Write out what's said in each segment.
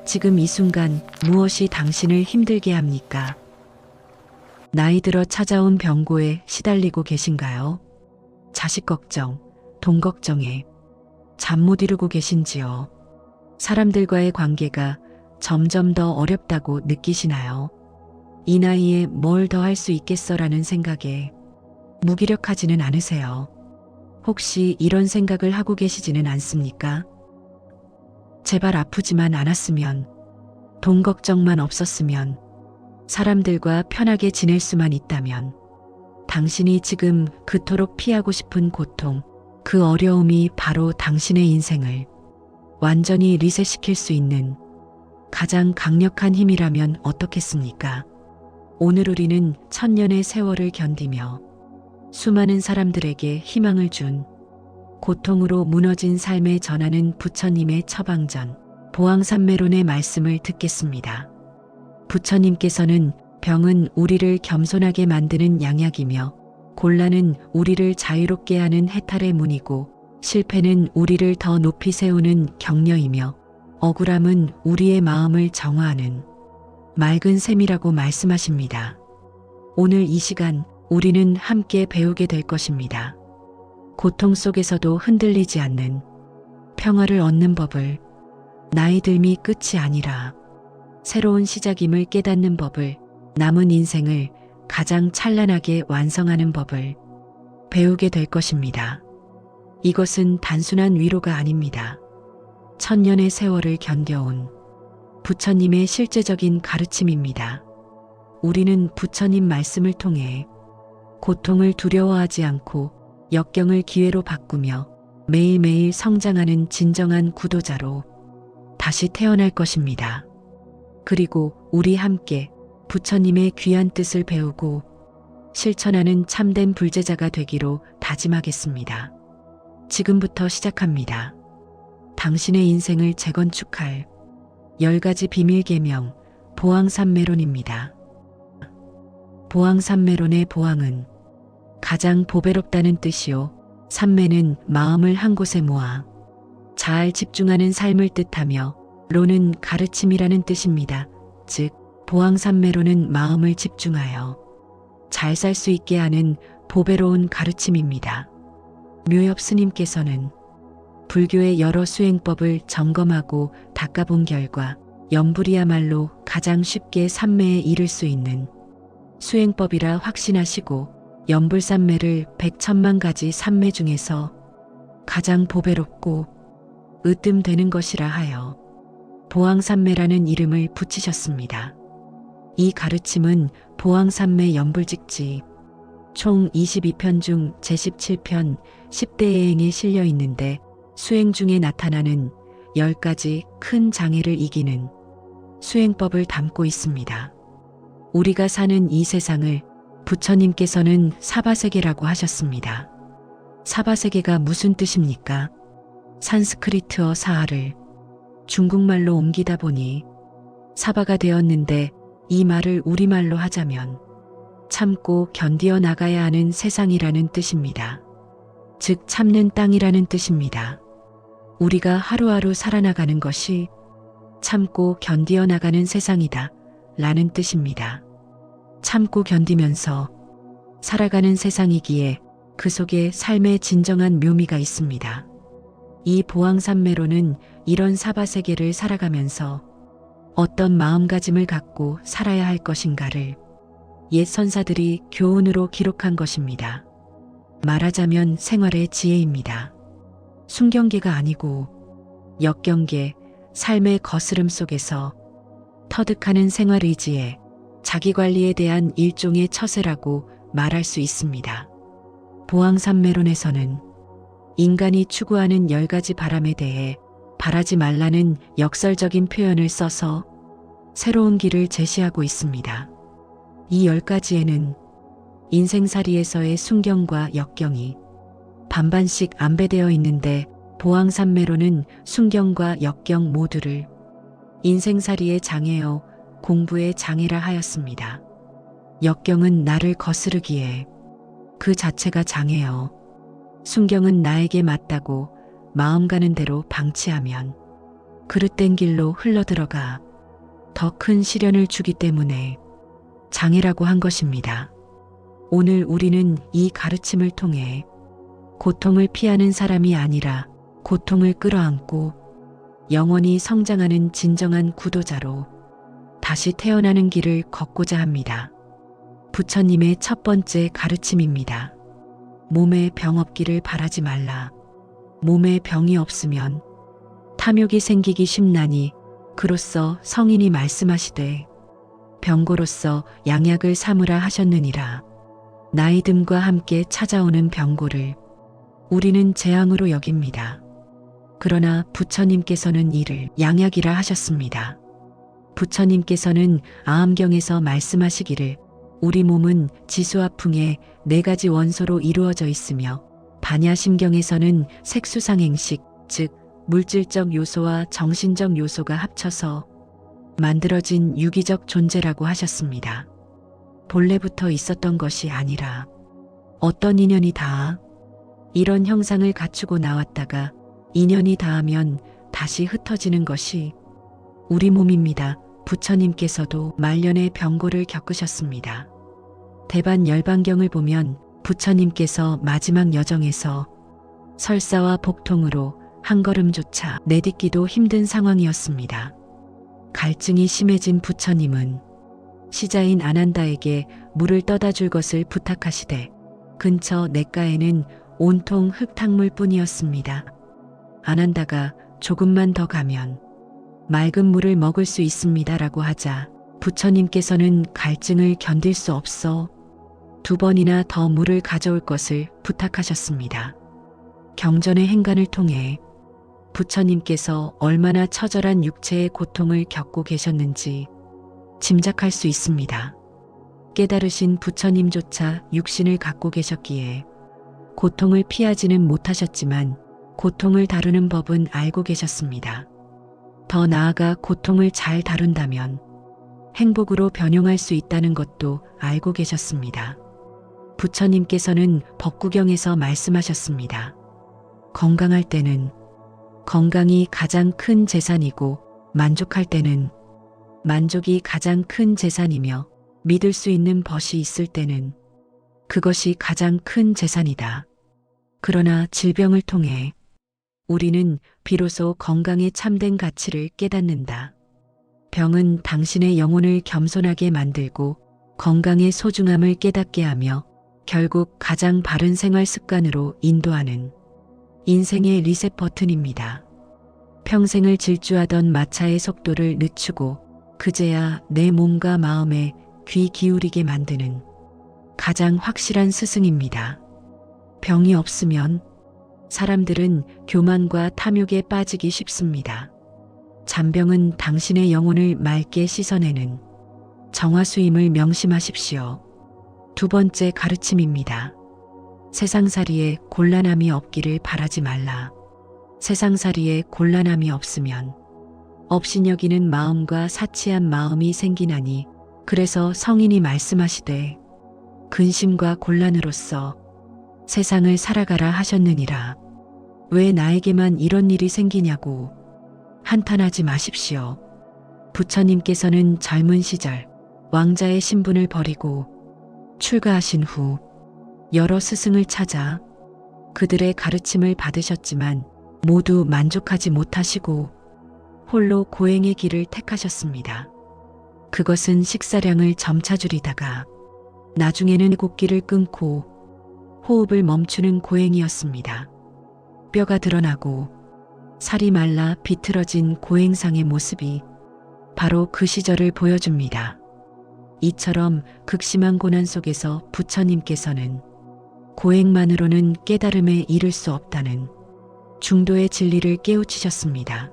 지금 이 순간 무엇이 당신을 힘들게 합니까? 나이 들어 찾아온 병고에 시달리고 계신가요? 자식 걱정, 돈 걱정에 잠 못 이루고 계신지요? 사람들과의 관계가 점점 더 어렵다고 느끼시나요? 이 나이에 뭘 더 할 수 있겠어라는 생각에 무기력하지는 않으세요? 혹시 이런 생각을 하고 계시지는 않습니까? 제발 아프지만 않았으면, 돈 걱정만 없었으면, 사람들과 편하게 지낼 수만 있다면, 당신이 지금 그토록 피하고 싶은 고통, 그 어려움이 바로 당신의 인생을 완전히 리셋시킬 수 있는 가장 강력한 힘이라면 어떻겠습니까? 오늘 우리는 천년의 세월을 견디며 수많은 사람들에게 희망을 준 고통으로 무너진 삶에 전하는 부처님의 처방전, 보왕산매론의 말씀을 듣겠습니다. 부처님께서는 병은 우리를 겸손하게 만드는 양약이며 곤란은 우리를 자유롭게 하는 해탈의 문이고 실패는 우리를 더 높이 세우는 격려이며 억울함은 우리의 마음을 정화하는 맑은 샘이라고 말씀하십니다. 오늘 이 시간 우리는 함께 배우게 될 것입니다. 고통 속에서도 흔들리지 않는 평화를 얻는 법을, 나이 듦이 끝이 아니라 새로운 시작임을 깨닫는 법을, 남은 인생을 가장 찬란하게 완성하는 법을 배우게 될 것입니다. 이것은 단순한 위로가 아닙니다. 천년의 세월을 견뎌온 부처님의 실제적인 가르침입니다. 우리는 부처님 말씀을 통해 고통을 두려워하지 않고 역경을 기회로 바꾸며 매일매일 성장하는 진정한 구도자로 다시 태어날 것입니다. 그리고 우리 함께 부처님의 귀한 뜻을 배우고 실천하는 참된 불제자가 되기로 다짐하겠습니다. 지금부터 시작합니다. 당신의 인생을 재건축할 10가지 비밀 계명, 보왕산매론입니다. 보왕산매론의 보왕은 가장 보배롭다는 뜻이요, 산매는 마음을 한 곳에 모아 잘 집중하는 삶을 뜻하며 론은 가르침이라는 뜻입니다. 즉, 보왕산매론은 마음을 집중하여 잘 살 수 있게 하는 보배로운 가르침입니다. 묘엽 스님께서는 불교의 여러 수행법을 점검하고 닦아본 결과 염불이야말로 가장 쉽게 산매에 이를 수 있는 수행법이라 확신하시고 염불산매를 100천만 가지 산매 중에서 가장 보배롭고 으뜸되는 것이라 하여 보왕산매라는 이름을 붙이셨습니다. 이 가르침은 보왕산매 염불직지 총 22편 중 제17편 10대예행에 실려 있는데 수행 중에 나타나는 10가지 큰 장애를 이기는 수행법을 담고 있습니다. 우리가 사는 이 세상을 부처님께서는 사바세계라고 하셨습니다. 사바세계가 무슨 뜻입니까? 산스크리트어 사하를 중국말로 옮기다 보니 사바가 되었는데 이 말을 우리말로 하자면 참고 견디어 나가야 하는 세상이라는 뜻입니다. 즉 참는 땅이라는 뜻입니다. 우리가 하루하루 살아나가는 것이 참고 견디어 나가는 세상이다 라는 뜻입니다. 참고 견디면서 살아가는 세상이기에 그 속에 삶의 진정한 묘미가 있습니다. 이 보왕산매론은 이런 사바세계를 살아가면서 어떤 마음가짐을 갖고 살아야 할 것인가를 옛 선사들이 교훈으로 기록한 것입니다. 말하자면 생활의 지혜입니다. 순경계가 아니고 역경계, 삶의 거스름 속에서 터득하는 생활의지에 자기관리에 대한 일종의 처세라고 말할 수 있습니다. 보왕산매론에서는 인간이 추구하는 10가지 바람에 대해 바라지 말라는 역설적인 표현을 써서 새로운 길을 제시하고 있습니다. 이 10가지에는 인생살이에서의 순경과 역경이 반반씩 안배되어 있는데 보왕산매론은 순경과 역경 모두를 인생살이의 장애요, 공부의 장애라 하였습니다. 역경은 나를 거스르기에 그 자체가 장애요, 순경은 나에게 맞다고 마음 가는 대로 방치하면 그릇된 길로 흘러들어가 더 큰 시련을 주기 때문에 장애라고 한 것입니다. 오늘 우리는 이 가르침을 통해 고통을 피하는 사람이 아니라 고통을 끌어안고 영원히 성장하는 진정한 구도자로 다시 태어나는 길을 걷고자 합니다. 부처님의 첫 번째 가르침입니다. 몸에 병 없기를 바라지 말라. 몸에 병이 없으면 탐욕이 생기기 쉽나니 그로써 성인이 말씀하시되 병고로서 양약을 삼으라 하셨느니라. 나이듦과 함께 찾아오는 병고를 우리는 재앙으로 여깁니다. 그러나 부처님께서는 이를 양약이라 하셨습니다. 부처님께서는 아함경에서 말씀하시기를 우리 몸은 지수와 풍의 4가지 원소로 이루어져 있으며 반야심경에서는 색수상행식, 즉 물질적 요소와 정신적 요소가 합쳐서 만들어진 유기적 존재라고 하셨습니다. 본래부터 있었던 것이 아니라 어떤 인연이 닿아 이런 형상을 갖추고 나왔다가 인연이 닿으면 다시 흩어지는 것이 우리 몸입니다. 부처님께서도 말년의 병고를 겪으셨습니다. 대반 열반경을 보면 부처님께서 마지막 여정에서 설사와 복통으로 한 걸음조차 내딛기도 힘든 상황이었습니다. 갈증이 심해진 부처님은 시자인 아난다에게 물을 떠다 줄 것을 부탁하시되 근처 냇가에는 온통 흙탕물 뿐이었습니다. 아난다가 조금만 더 가면 맑은 물을 먹을 수 있습니다 라고 하자 부처님께서는 갈증을 견딜 수 없어 2번이나 더 물을 가져올 것을 부탁하셨습니다. 경전의 행간을 통해 부처님께서 얼마나 처절한 육체의 고통을 겪고 계셨는지 짐작할 수 있습니다. 깨달으신 부처님조차 육신을 갖고 계셨기에 고통을 피하지는 못하셨지만 고통을 다루는 법은 알고 계셨습니다. 더 나아가 고통을 잘 다룬다면 행복으로 변용할 수 있다는 것도 알고 계셨습니다. 부처님께서는 법구경에서 말씀하셨습니다. 건강할 때는 건강이 가장 큰 재산이고 만족할 때는 만족이 가장 큰 재산이며 믿을 수 있는 벗이 있을 때는 그것이 가장 큰 재산이다. 그러나 질병을 통해 우리는 비로소 건강의 참된 가치를 깨닫는다. 병은 당신의 영혼을 겸손하게 만들고 건강의 소중함을 깨닫게 하며 결국 가장 바른 생활 습관으로 인도하는 인생의 리셋 버튼입니다. 평생을 질주하던 마차의 속도를 늦추고 그제야 내 몸과 마음에 귀 기울이게 만드는 가장 확실한 스승입니다. 병이 없으면 사람들은 교만과 탐욕에 빠지기 쉽습니다. 잔병은 당신의 영혼을 맑게 씻어내는 정화수임을 명심하십시오. 2번째 가르침입니다. 세상살이에 곤란함이 없기를 바라지 말라. 세상살이에 곤란함이 없으면 업신여기는 마음과 사치한 마음이 생기나니 그래서 성인이 말씀하시되 근심과 곤란으로써 세상을 살아가라 하셨느니라. 왜 나에게만 이런 일이 생기냐고 한탄하지 마십시오. 부처님께서는 젊은 시절 왕자의 신분을 버리고 출가하신 후 여러 스승을 찾아 그들의 가르침을 받으셨지만 모두 만족하지 못하시고 홀로 고행의 길을 택하셨습니다. 그것은 식사량을 점차 줄이다가 나중에는 곡기를 끊고 호흡을 멈추는 고행이었습니다. 뼈가 드러나고 살이 말라 비틀어진 고행상의 모습이 바로 그 시절을 보여줍니다. 이처럼 극심한 고난 속에서 부처님께서는 고행만으로는 깨달음에 이를 수 없다는 중도의 진리를 깨우치셨습니다.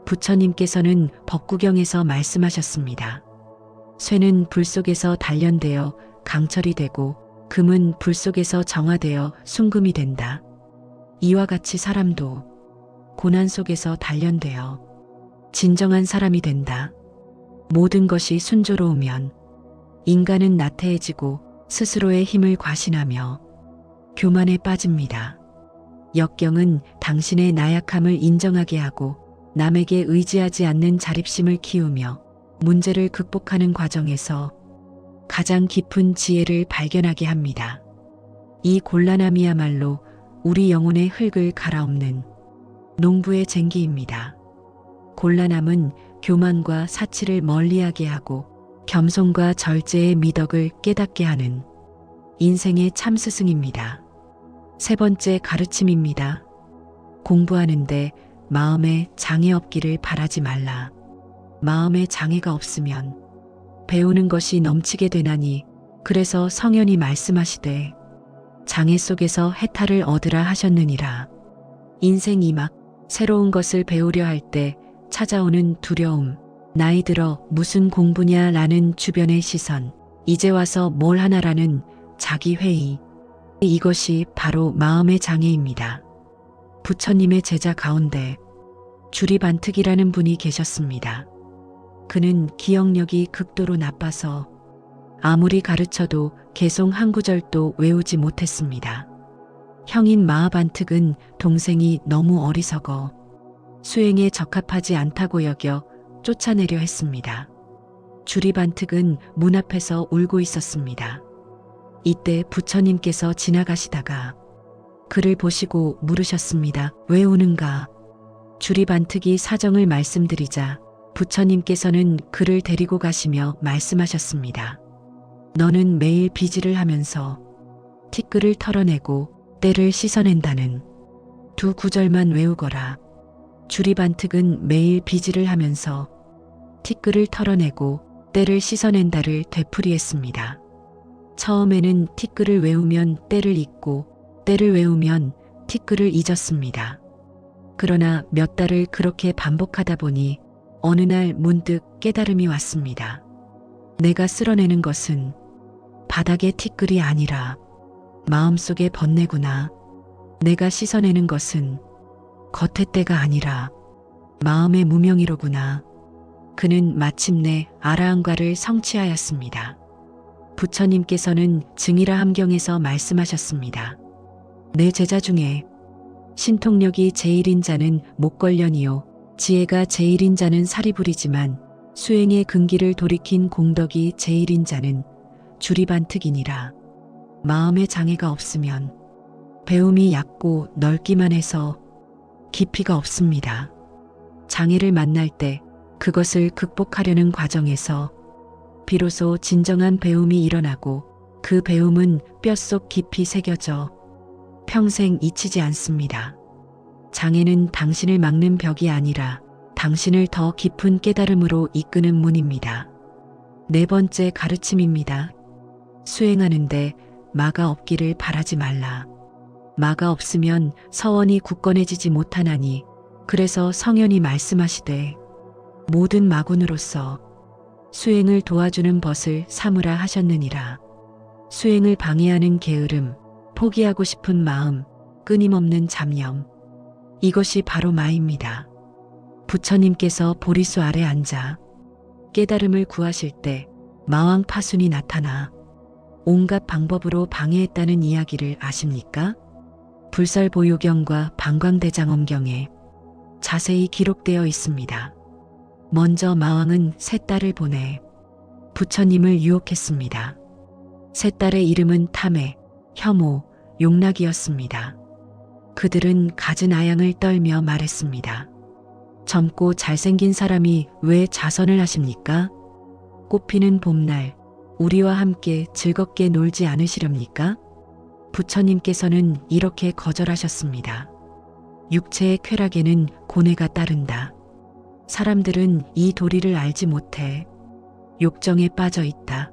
부처님께서는 법구경에서 말씀하셨습니다. 쇠는 불 속에서 단련되어 강철이 되고 금은 불 속에서 정화되어 순금이 된다. 이와 같이 사람도 고난 속에서 단련되어 진정한 사람이 된다. 모든 것이 순조로우면 인간은 나태해지고 스스로의 힘을 과신하며 교만에 빠집니다. 역경은 당신의 나약함을 인정하게 하고 남에게 의지하지 않는 자립심을 키우며 문제를 극복하는 과정에서 가장 깊은 지혜를 발견하게 합니다. 이 곤란함이야말로 우리 영혼의 흙을 갈아엎는 농부의 쟁기입니다. 곤란함은 교만과 사치를 멀리하게 하고 겸손과 절제의 미덕을 깨닫게 하는 인생의 참 스승입니다. 세 번째 가르침입니다. 공부하는데 마음에 장애 없기를 바라지 말라. 마음에 장애가 없으면 배우는 것이 넘치게 되나니 그래서 성현이 말씀하시되 장애 속에서 해탈을 얻으라 하셨느니라. 인생 이막 새로운 것을 배우려 할 때 찾아오는 두려움, 나이 들어 무슨 공부냐 라는 주변의 시선, 이제 와서 뭘 하나라는 자기 회의, 이것이 바로 마음의 장애입니다. 부처님의 제자 가운데 주리반특이라는 분이 계셨습니다. 그는 기억력이 극도로 나빠서 아무리 가르쳐도 개송 한 구절도 외우지 못했습니다. 형인 마하반특은 동생이 너무 어리석어 수행에 적합하지 않다고 여겨 쫓아내려 했습니다. 주리반특은 문 앞에서 울고 있었습니다. 이때 부처님께서 지나가시다가 그를 보시고 물으셨습니다. 왜 우는가? 주리반특이 사정을 말씀드리자 부처님께서는 그를 데리고 가시며 말씀하셨습니다. 너는 매일 비질을 하면서 티끌을 털어내고 때를 씻어낸다는 두 구절만 외우거라. 주리반특은 매일 비질을 하면서 티끌을 털어내고 때를 씻어낸다를 되풀이했습니다. 처음에는 티끌을 외우면 때를 잊고 때를 외우면 티끌을 잊었습니다. 그러나 몇 달을 그렇게 반복하다 보니 어느 날 문득 깨달음이 왔습니다. 내가 쓸어내는 것은 바닥의 티끌이 아니라 마음속의 번뇌구나. 내가 씻어내는 것은 겉의 때가 아니라 마음의 무명이로구나. 그는 마침내 아라한과를 성취하였습니다. 부처님께서는 증이라 함경에서 말씀하셨습니다. 내 제자 중에 신통력이 제일인 자는 목걸련이요 지혜가 제일인 자는 사리불이지만 수행의 근기를 돌이킨 공덕이 제일인 자는 주리반특이니라. 마음의 장애가 없으면 배움이 얕고 넓기만 해서 깊이가 없습니다. 장애를 만날 때 그것을 극복하려는 과정에서 비로소 진정한 배움이 일어나고 그 배움은 뼛속 깊이 새겨져 평생 잊히지 않습니다. 장애는 당신을 막는 벽이 아니라 당신을 더 깊은 깨달음으로 이끄는 문입니다. 네 번째 가르침입니다. 수행하는데 마가 없기를 바라지 말라. 마가 없으면 서원이 굳건해지지 못하나니 그래서 성현이 말씀하시되 모든 마군으로서 수행을 도와주는 벗을 삼으라 하셨느니라. 수행을 방해하는 게으름, 포기하고 싶은 마음, 끊임없는 잡념, 이것이 바로 마입니다. 부처님께서 보리수 아래 앉아 깨달음을 구하실 때 마왕 파순이 나타나 온갖 방법으로 방해했다는 이야기를 아십니까? 불설보요경과 방광대장엄경에 자세히 기록되어 있습니다. 먼저 마왕은 세 딸을 보내 부처님을 유혹했습니다. 세 딸의 이름은 탐해, 혐오, 용락이었습니다. 그들은 갖은 아양을 떨며 말했습니다. 젊고 잘생긴 사람이 왜 자선을 하십니까? 꽃피는 봄날 우리와 함께 즐겁게 놀지 않으시렵니까? 부처님께서는 이렇게 거절하셨습니다. 육체의 쾌락에는 고뇌가 따른다. 사람들은 이 도리를 알지 못해 욕정에 빠져 있다.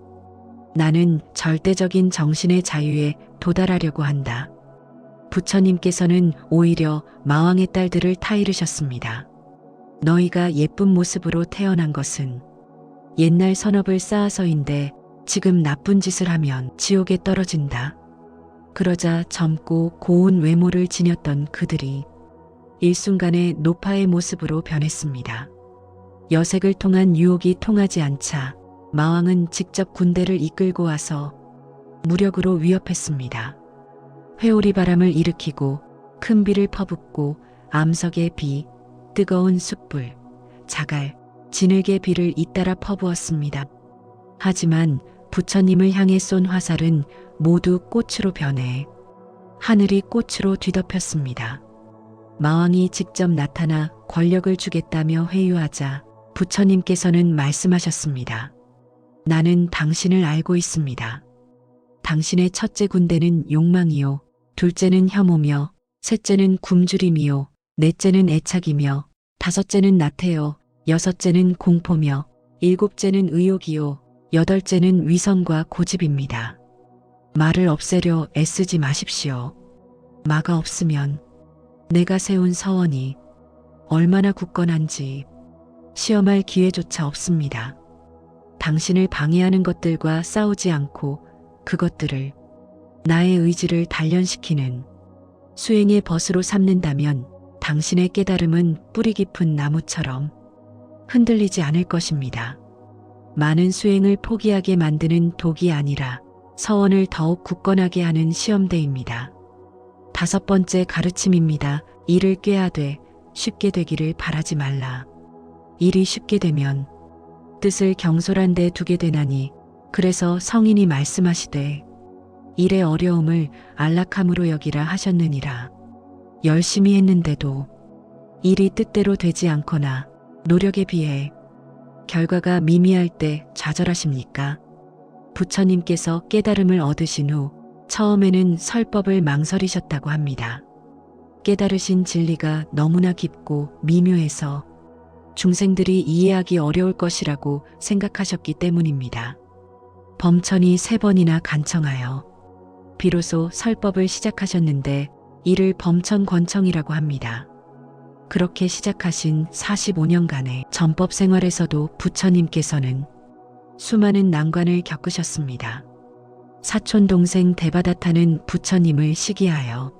나는 절대적인 정신의 자유에 도달하려고 한다. 부처님께서는 오히려 마왕의 딸들을 타이르셨습니다. 너희가 예쁜 모습으로 태어난 것은 옛날 선업을 쌓아서인데 지금 나쁜 짓을 하면 지옥에 떨어진다. 그러자 젊고 고운 외모를 지녔던 그들이 일순간에 노파의 모습으로 변했습니다. 여색을 통한 유혹이 통하지 않자 마왕은 직접 군대를 이끌고 와서 무력으로 위협했습니다. 회오리 바람을 일으키고 큰 비를 퍼붓고 암석에 비, 뜨거운 숯불, 자갈, 진흙의 비를 잇따라 퍼부었습니다. 하지만 부처님을 향해 쏜 화살은 모두 꽃으로 변해 하늘이 꽃으로 뒤덮였습니다. 마왕이 직접 나타나 권력을 주겠다며 회유하자 부처님께서는 말씀하셨습니다. 나는 당신을 알고 있습니다. 당신의 첫째 군대는 욕망이요, 둘째는 혐오며, 셋째는 굶주림이요, 넷째는 애착이며, 다섯째는 나태요, 여섯째는 공포며, 일곱째는 의욕이요, 여덟째는 위선과 고집입니다. 말을 없애려 애쓰지 마십시오. 마가 없으면 내가 세운 서원이 얼마나 굳건한지 시험할 기회조차 없습니다. 당신을 방해하는 것들과 싸우지 않고 그것들을 나의 의지를 단련시키는 수행의 벗으로 삼는다면 당신의 깨달음은 뿌리 깊은 나무처럼 흔들리지 않을 것입니다. 많은 수행을 포기하게 만드는 독이 아니라 서원을 더욱 굳건하게 하는 시험대입니다. 다섯 번째 가르침입니다. 일을 꾀하되 쉽게 되기를 바라지 말라. 일이 쉽게 되면 뜻을 경솔한 데 두게 되나니 그래서 성인이 말씀하시되 일의 어려움을 안락함으로 여기라 하셨느니라. 열심히 했는데도 일이 뜻대로 되지 않거나 노력에 비해 결과가 미미할 때 좌절하십니까? 부처님께서 깨달음을 얻으신 후 처음에는 설법을 망설이셨다고 합니다. 깨달으신 진리가 너무나 깊고 미묘해서 중생들이 이해하기 어려울 것이라고 생각하셨기 때문입니다. 범천이 3번이나 간청하여 비로소 설법을 시작하셨는데 이를 범천권청이라고 합니다. 그렇게 시작하신 45년간의 전법 생활에서도 부처님께서는 수많은 난관을 겪으셨습니다. 사촌 동생 데바다타는 부처님을 시기하여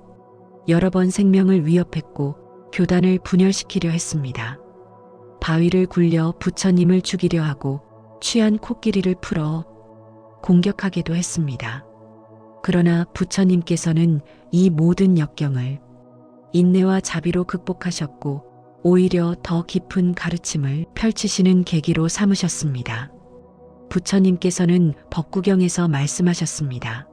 여러 번 생명을 위협했고 교단을 분열시키려 했습니다. 바위를 굴려 부처님을 죽이려 하고 취한 코끼리를 풀어 공격하기도 했습니다. 그러나 부처님께서는 이 모든 역경을 인내와 자비로 극복하셨고 오히려 더 깊은 가르침을 펼치시는 계기로 삼으셨습니다. 부처님께서는 법구경에서 말씀하셨습니다.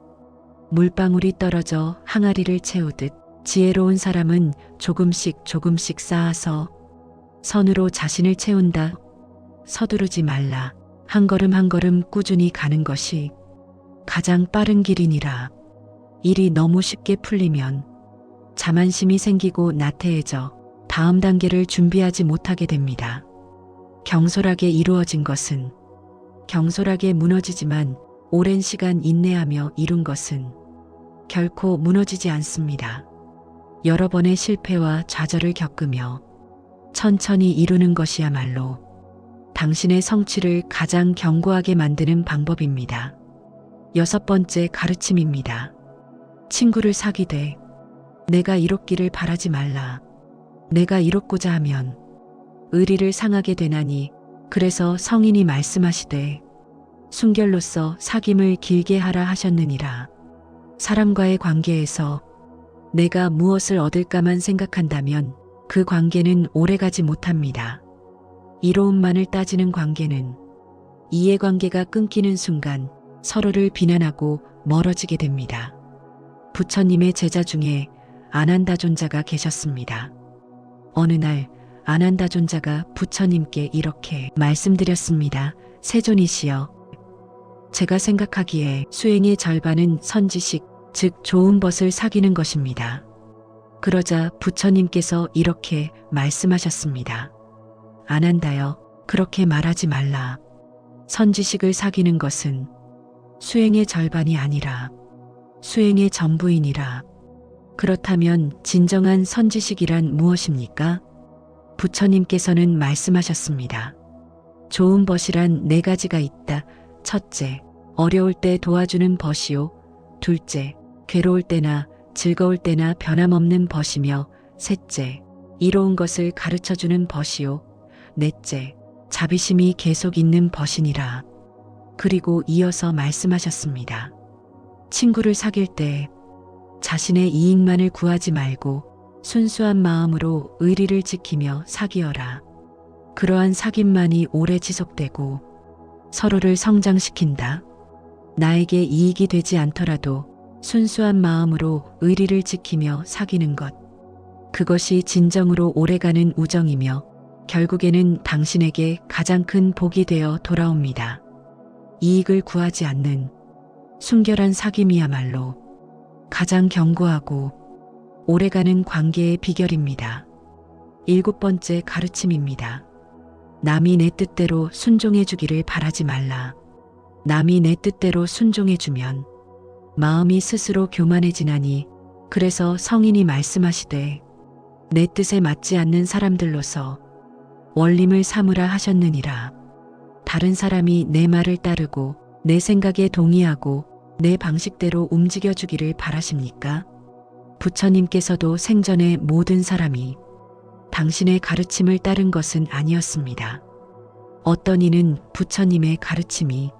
물방울이 떨어져 항아리를 채우듯 지혜로운 사람은 조금씩 조금씩 쌓아서 선으로 자신을 채운다. 서두르지 말라. 한 걸음 한 걸음 꾸준히 가는 것이 가장 빠른 길이니라. 일이 너무 쉽게 풀리면 자만심이 생기고 나태해져 다음 단계를 준비하지 못하게 됩니다. 경솔하게 이루어진 것은 경솔하게 무너지지만 오랜 시간 인내하며 이룬 것은 결코 무너지지 않습니다. 여러 번의 실패와 좌절을 겪으며 천천히 이루는 것이야말로 당신의 성취를 가장 견고하게 만드는 방법입니다. 6번째 가르침입니다. 친구를 사귀되 내가 이롭기를 바라지 말라. 내가 이롭고자 하면 의리를 상하게 되나니 그래서 성인이 말씀하시되 순결로서 사귐을 길게 하라 하셨느니라. 사람과의 관계에서 내가 무엇을 얻을까만 생각한다면 그 관계는 오래가지 못합니다. 이로움만을 따지는 관계는 이해관계가 끊기는 순간 서로를 비난하고 멀어지게 됩니다. 부처님의 제자 중에 아난다존자가 계셨습니다. 어느 날 아난다존자가 부처님께 이렇게 말씀드렸습니다. 세존이시여, 제가 생각하기에 수행의 절반은 선지식, 즉 좋은 벗을 사귀는 것입니다. 그러자 부처님께서 이렇게 말씀하셨습니다. 아난다여, 그렇게 말하지 말라. 선지식을 사귀는 것은 수행의 절반이 아니라 수행의 전부이니라. 그렇다면 진정한 선지식이란 무엇입니까? 부처님께서는 말씀하셨습니다. 좋은 벗이란 4가지가 있다. 첫째, 어려울 때 도와주는 벗이요. 둘째, 괴로울 때나 즐거울 때나 변함없는 벗이며, 셋째, 이로운 것을 가르쳐주는 벗이요. 넷째, 자비심이 계속 있는 벗이니라. 그리고 이어서 말씀하셨습니다. 친구를 사귈 때 자신의 이익만을 구하지 말고 순수한 마음으로 의리를 지키며 사귀어라. 그러한 사귐만이 오래 지속되고 서로를 성장시킨다. 나에게 이익이 되지 않더라도 순수한 마음으로 의리를 지키며 사귀는 것. 그것이 진정으로 오래가는 우정이며 결국에는 당신에게 가장 큰 복이 되어 돌아옵니다. 이익을 구하지 않는 순결한 사귐이야말로 가장 견고하고 오래가는 관계의 비결입니다. 7번째 가르침입니다. 남이 내 뜻대로 순종해 주기를 바라지 말라. 남이 내 뜻대로 순종해 주면 마음이 스스로 교만해지나니 그래서 성인이 말씀하시되 내 뜻에 맞지 않는 사람들로서 원림을 삼으라 하셨느니라. 다른 사람이 내 말을 따르고 내 생각에 동의하고 내 방식대로 움직여 주기를 바라십니까? 부처님께서도 생전에 모든 사람이 당신의 가르침을 따른 것은 아니었습니다. 어떤 이는 부처님의 가르침이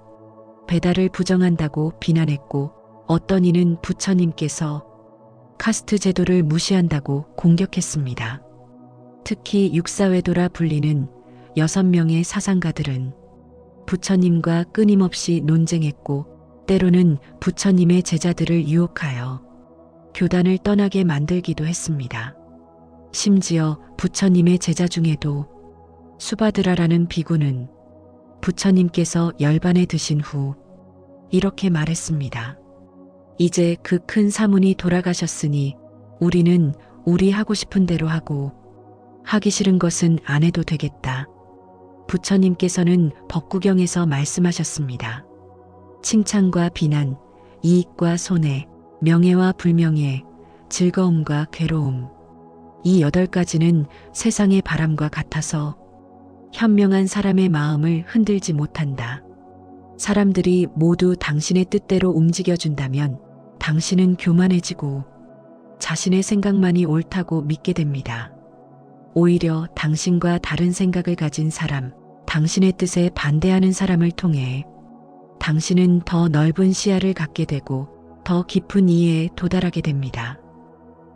배달을 부정한다고 비난했고 어떤 이는 부처님께서 카스트 제도를 무시한다고 공격했습니다. 특히 육사외도라 불리는 6명의 사상가들은 부처님과 끊임없이 논쟁했고 때로는 부처님의 제자들을 유혹하여 교단을 떠나게 만들기도 했습니다. 심지어 부처님의 제자 중에도 수바드라라는 비구는 부처님께서 열반에 드신 후 이렇게 말했습니다. 이제 그 큰 사문이 돌아가셨으니 우리는 우리 하고 싶은 대로 하고 하기 싫은 것은 안 해도 되겠다. 부처님께서는 법구경에서 말씀하셨습니다. 칭찬과 비난, 이익과 손해, 명예와 불명예, 즐거움과 괴로움. 이 8가지는 세상의 바람과 같아서 현명한 사람의 마음을 흔들지 못한다. 사람들이 모두 당신의 뜻대로 움직여준다면 당신은 교만해지고 자신의 생각만이 옳다고 믿게 됩니다. 오히려 당신과 다른 생각을 가진 사람, 당신의 뜻에 반대하는 사람을 통해 당신은 더 넓은 시야를 갖게 되고 더 깊은 이해에 도달하게 됩니다.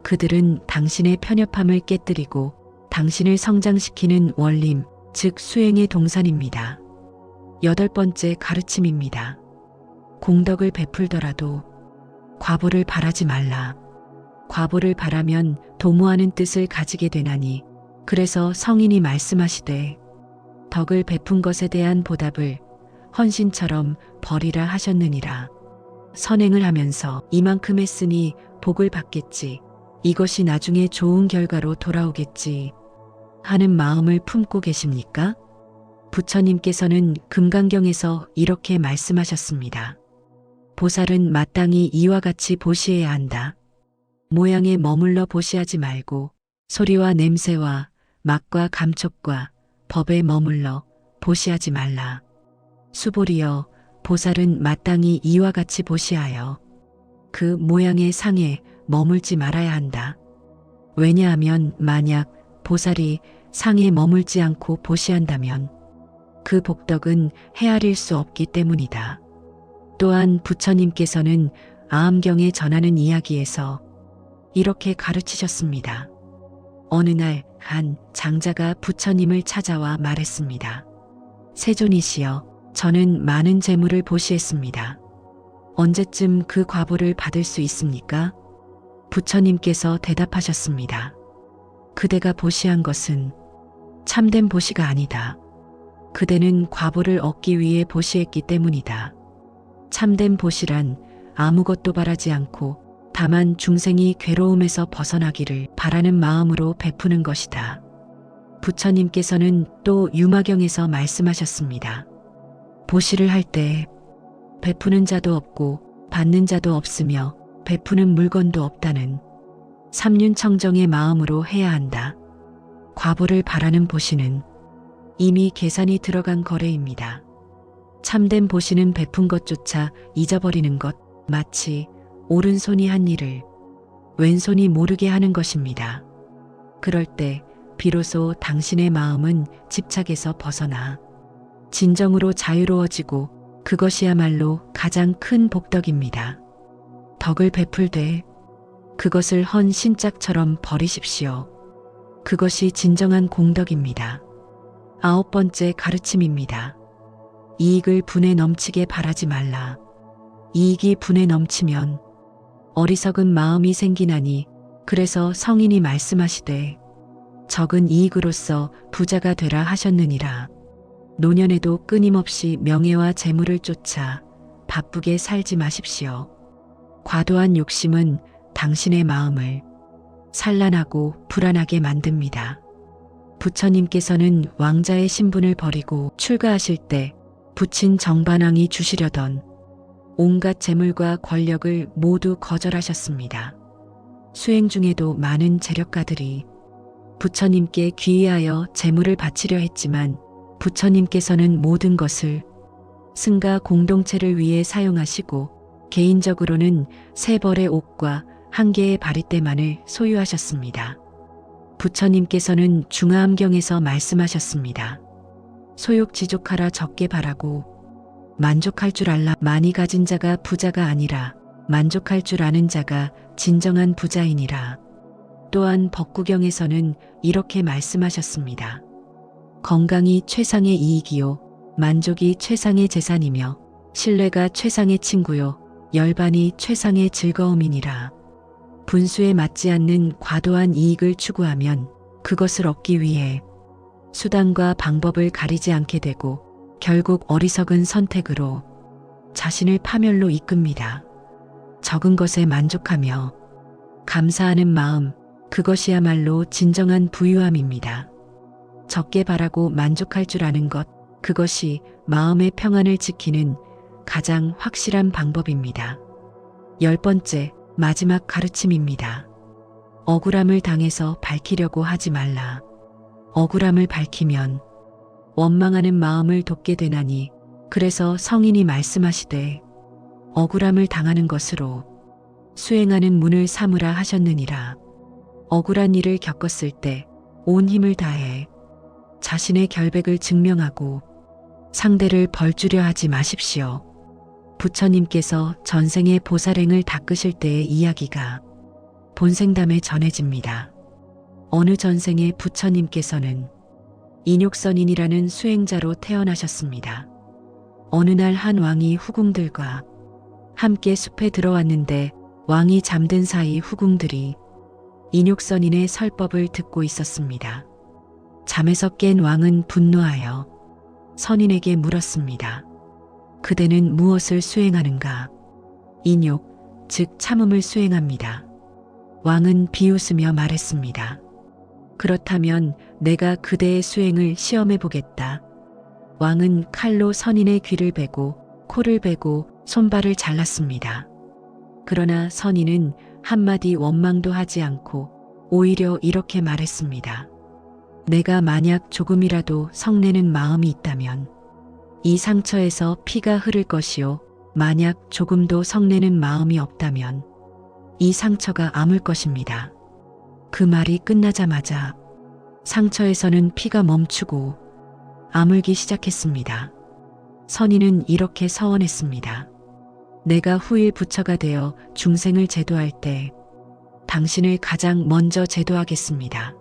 그들은 당신의 편협함을 깨뜨리고 당신을 성장시키는 원림, 즉 수행의 동산입니다. 8번째 가르침입니다. 공덕을 베풀더라도 과보를 바라지 말라. 과보를 바라면 도모하는 뜻을 가지게 되나니 그래서 성인이 말씀하시되 덕을 베푼 것에 대한 보답을 헌신처럼 버리라 하셨느니라. 선행을 하면서 이만큼 했으니 복을 받겠지. 이것이 나중에 좋은 결과로 돌아오겠지 하는 마음을 품고 계십니까? 부처님께서는 금강경에서 이렇게 말씀하셨습니다. 보살은 마땅히 이와 같이 보시해야 한다. 모양에 머물러 보시하지 말고 소리와 냄새와 맛과 감촉과 법에 머물러 보시하지 말라. 수보리여, 보살은 마땅히 이와 같이 보시하여 그 모양의 상에 머물지 말아야 한다. 왜냐하면 만약 보살이 상에 머물지 않고 보시한다면 그 복덕은 헤아릴 수 없기 때문이다. 또한 부처님께서는 아함경에 전하는 이야기에서 이렇게 가르치셨습니다. 어느 날 한 장자가 부처님을 찾아와 말했습니다. 세존이시여, 저는 많은 재물을 보시했습니다. 언제쯤 그 과보를 받을 수 있습니까? 부처님께서 대답하셨습니다. 그대가 보시한 것은 참된 보시가 아니다. 그대는 과보를 얻기 위해 보시했기 때문이다. 참된 보시란 아무것도 바라지 않고 다만 중생이 괴로움에서 벗어나기를 바라는 마음으로 베푸는 것이다. 부처님께서는 또 유마경에서 말씀하셨습니다. 보시를 할 때 베푸는 자도 없고 받는 자도 없으며 베푸는 물건도 없다는 삼륜청정의 마음으로 해야 한다. 과보를 바라는 보시는 이미 계산이 들어간 거래입니다. 참된 보시는 베푼 것조차 잊어버리는 것, 마치 오른손이 한 일을 왼손이 모르게 하는 것입니다. 그럴 때 비로소 당신의 마음은 집착에서 벗어나 진정으로 자유로워지고 그것이야말로 가장 큰 복덕입니다. 덕을 베풀되 그것을 헌 신짝처럼 버리십시오. 그것이 진정한 공덕입니다. 9번째 가르침입니다. 이익을 분에 넘치게 바라지 말라. 이익이 분에 넘치면 어리석은 마음이 생기나니 그래서 성인이 말씀하시되 적은 이익으로써 부자가 되라 하셨느니라. 노년에도 끊임없이 명예와 재물을 쫓아 바쁘게 살지 마십시오. 과도한 욕심은 당신의 마음을 산란하고 불안하게 만듭니다. 부처님께서는 왕자의 신분을 버리고 출가하실 때 부친 정반왕이 주시려던 온갖 재물과 권력을 모두 거절하셨습니다. 수행 중에도 많은 재력가들이 부처님께 귀의하여 재물을 바치려 했지만 부처님께서는 모든 것을 승가 공동체를 위해 사용하시고 개인적으로는 3벌의 옷과 1개의 바리떼만을 소유하셨습니다. 부처님께서는 중화암경에서 말씀하셨습니다. 소욕지족하라 적게 바라고 만족할 줄 알라. 많이 가진 자가 부자가 아니라 만족할 줄 아는 자가 진정한 부자이니라. 또한 법구경에서는 이렇게 말씀하셨습니다. 건강이 최상의 이익이요 만족이 최상의 재산이며 신뢰가 최상의 친구요 열반이 최상의 즐거움이니라. 분수에 맞지 않는 과도한 이익을 추구하면 그것을 얻기 위해 수단과 방법을 가리지 않게 되고 결국 어리석은 선택으로 자신을 파멸로 이끕니다. 적은 것에 만족하며 감사하는 마음, 그것이야말로 진정한 부유함입니다. 적게 바라고 만족할 줄 아는 것, 그것이 마음의 평안을 지키는 가장 확실한 방법입니다. 10번째, 마지막 가르침입니다. 억울함을 당해서 밝히려고 하지 말라. 억울함을 밝히면 원망하는 마음을 돋게 되나니 그래서 성인이 말씀하시되 억울함을 당하는 것으로 수행하는 문을 삼으라 하셨느니라. 억울한 일을 겪었을 때 온 힘을 다해 자신의 결백을 증명하고 상대를 벌주려 하지 마십시오. 부처님께서 전생의 보살행을 닦으실 때의 이야기가 본생담에 전해집니다. 어느 전생에 부처님께서는 인욕선인이라는 수행자로 태어나셨습니다. 어느 날 한 왕이 후궁들과 함께 숲에 들어왔는데 왕이 잠든 사이 후궁들이 인욕선인의 설법을 듣고 있었습니다. 잠에서 깬 왕은 분노하여 선인에게 물었습니다. 그대는 무엇을 수행하는가? 인욕, 즉 참음을 수행합니다. 왕은 비웃으며 말했습니다. 그렇다면 내가 그대의 수행을 시험해 보겠다. 왕은 칼로 선인의 귀를 베고 코를 베고 손발을 잘랐습니다. 그러나 선인은 한마디 원망도 하지 않고 오히려 이렇게 말했습니다. 내가 만약 조금이라도 성내는 마음이 있다면 이 상처에서 피가 흐를 것이요 만약 조금도 성내는 마음이 없다면 이 상처가 아물 것입니다. 그 말이 끝나자마자 상처에서는 피가 멈추고 아물기 시작했습니다. 선인은 이렇게 서원했습니다. 내가 후일 부처가 되어 중생을 제도할 때 당신을 가장 먼저 제도하겠습니다.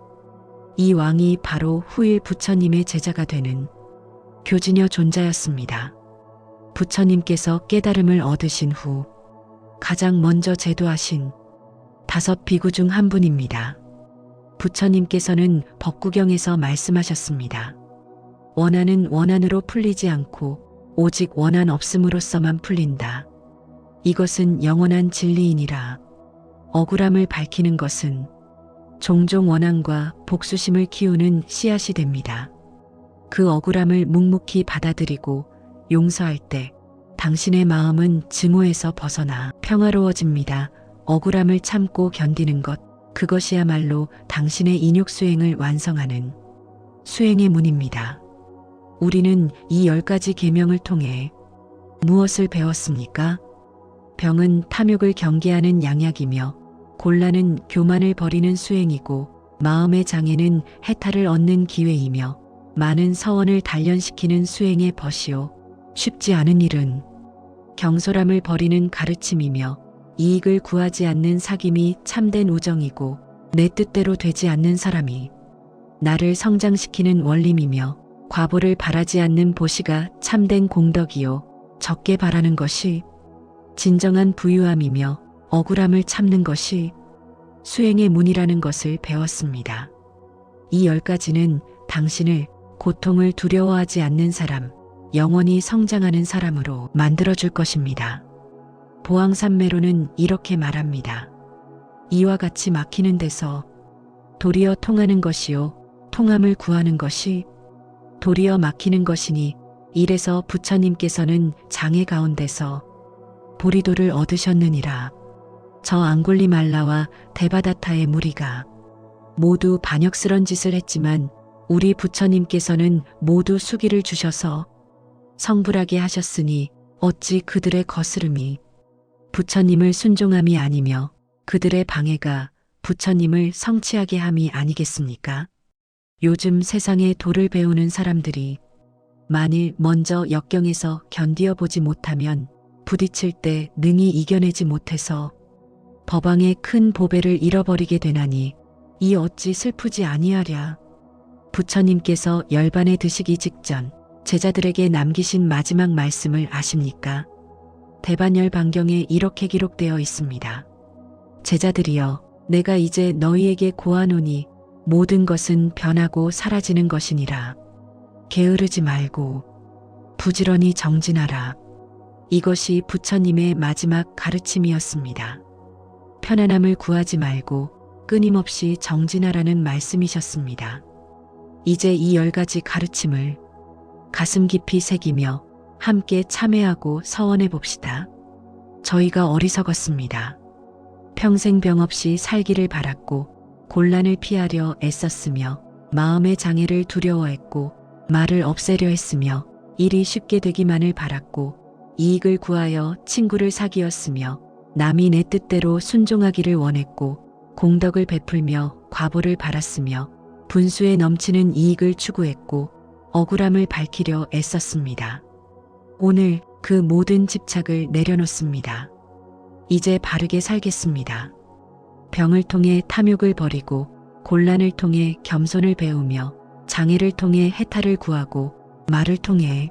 이 왕이 바로 후일 부처님의 제자가 되는 교진여 존자였습니다. 부처님께서 깨달음을 얻으신 후 가장 먼저 제도하신 5 비구 중 한 분입니다. 부처님께서는 법구경에서 말씀하셨습니다. 원한은 원한으로 풀리지 않고 오직 원한 없음으로써만 풀린다. 이것은 영원한 진리이니라. 억울함을 밝히는 것은 종종 원한과 복수심을 키우는 씨앗이 됩니다. 그 억울함을 묵묵히 받아들이고 용서할 때 당신의 마음은 증오에서 벗어나 평화로워집니다. 억울함을 참고 견디는 것, 그것이야말로 당신의 인욕 수행을 완성하는 수행의 문입니다. 우리는 이 10가지 계명을 통해 무엇을 배웠습니까? 병은 탐욕을 경계하는 양약이며 곤란은 교만을 버리는 수행이고 마음의 장애는 해탈을 얻는 기회이며 많은 서원을 단련시키는 수행의 벗이요 쉽지 않은 일은 경솔함을 버리는 가르침이며 이익을 구하지 않는 사귐이 참된 우정이고 내 뜻대로 되지 않는 사람이 나를 성장시키는 원림이며 과보를 바라지 않는 보시가 참된 공덕이요 적게 바라는 것이 진정한 부유함이며 억울함을 참는 것이 수행의 문이라는 것을 배웠습니다. 이 10가지는 당신을 고통을 두려워하지 않는 사람, 영원히 성장하는 사람으로 만들어줄 것입니다. 보왕산매로는 이렇게 말합니다. 이와 같이 막히는 데서 도리어 통하는 것이요 통함을 구하는 것이 도리어 막히는 것이니 이래서 부처님께서는 장애 가운데서 보리도를 얻으셨느니라. 저 앙굴리말라와 데바다타의 무리가 모두 반역스런 짓을 했지만 우리 부처님께서는 모두 수기를 주셔서 성불하게 하셨으니 어찌 그들의 거스름이 부처님을 순종함이 아니며 그들의 방해가 부처님을 성취하게 함이 아니겠습니까? 요즘 세상에 도를 배우는 사람들이 만일 먼저 역경에서 견디어 보지 못하면 부딪힐 때 능히 이겨내지 못해서 법왕의 큰 보배를 잃어버리게 되나니 이 어찌 슬프지 아니하랴. 부처님께서 열반에 드시기 직전 제자들에게 남기신 마지막 말씀을 아십니까? 대반열 반경에 이렇게 기록되어 있습니다. 제자들이여, 내가 이제 너희에게 고하노니 모든 것은 변하고 사라지는 것이니라. 게으르지 말고 부지런히 정진하라. 이것이 부처님의 마지막 가르침이었습니다. 편안함을 구하지 말고 끊임없이 정진하라는 말씀이셨습니다. 이제 이 10가지 가르침을 가슴 깊이 새기며 함께 참회하고 서원해 봅시다. 저희가 어리석었습니다. 평생 병 없이 살기를 바랐고 곤란을 피하려 애썼으며 마음의 장애를 두려워했고 말을 없애려 했으며 일이 쉽게 되기만을 바랐고 이익을 구하여 친구를 사귀었으며 남이 내 뜻대로 순종하기를 원했고 공덕을 베풀며 과보를 바랐으며 분수에 넘치는 이익을 추구했고 억울함을 밝히려 애썼습니다. 오늘 그 모든 집착을 내려놓습니다. 이제 바르게 살겠습니다. 병을 통해 탐욕을 버리고 곤란을 통해 겸손을 배우며 장애를 통해 해탈을 구하고 말을 통해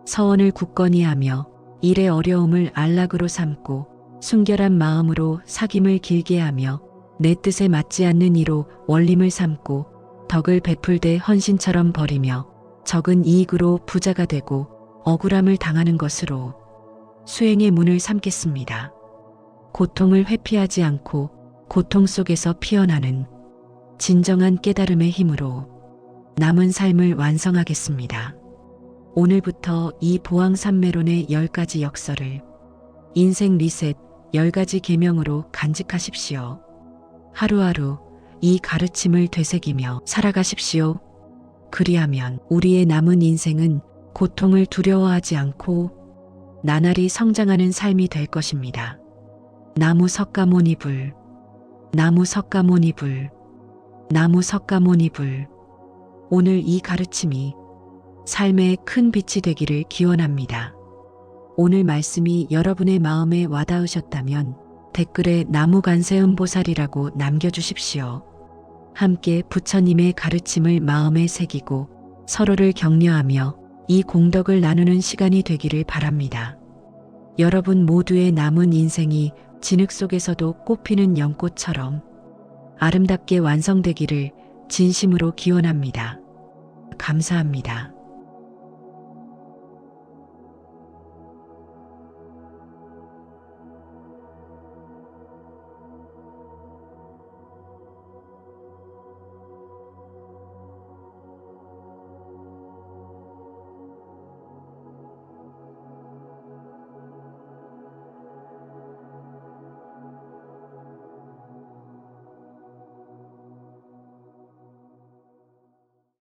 서원을 굳건히 하며 일의 어려움을 안락으로 삼고 순결한 마음으로 사귐을 길게 하며 내 뜻에 맞지 않는 이로 원림을 삼고 덕을 베풀되 헌신처럼 버리며 적은 이익으로 부자가 되고 억울함을 당하는 것으로 수행의 문을 삼겠습니다. 고통을 회피하지 않고 고통 속에서 피어나는 진정한 깨달음의 힘으로 남은 삶을 완성하겠습니다. 오늘부터 이 보왕산매론의 10가지 역설을 인생 리셋 10가지 계명으로 간직하십시오. 하루하루 이 가르침을 되새기며 살아가십시오. 그리하면 우리의 남은 인생은 고통을 두려워하지 않고 나날이 성장하는 삶이 될 것입니다. 나무 석가모니불, 나무 석가모니불, 나무 석가모니불. 오늘 이 가르침이 삶의 큰 빛이 되기를 기원합니다. 오늘 말씀이 여러분의 마음에 와닿으셨다면 댓글에 나무관세음보살이라고 남겨주십시오. 함께 부처님의 가르침을 마음에 새기고 서로를 격려하며 이 공덕을 나누는 시간이 되기를 바랍니다. 여러분 모두의 남은 인생이 진흙 속에서도 꽃피는 연꽃처럼 아름답게 완성되기를 진심으로 기원합니다. 감사합니다.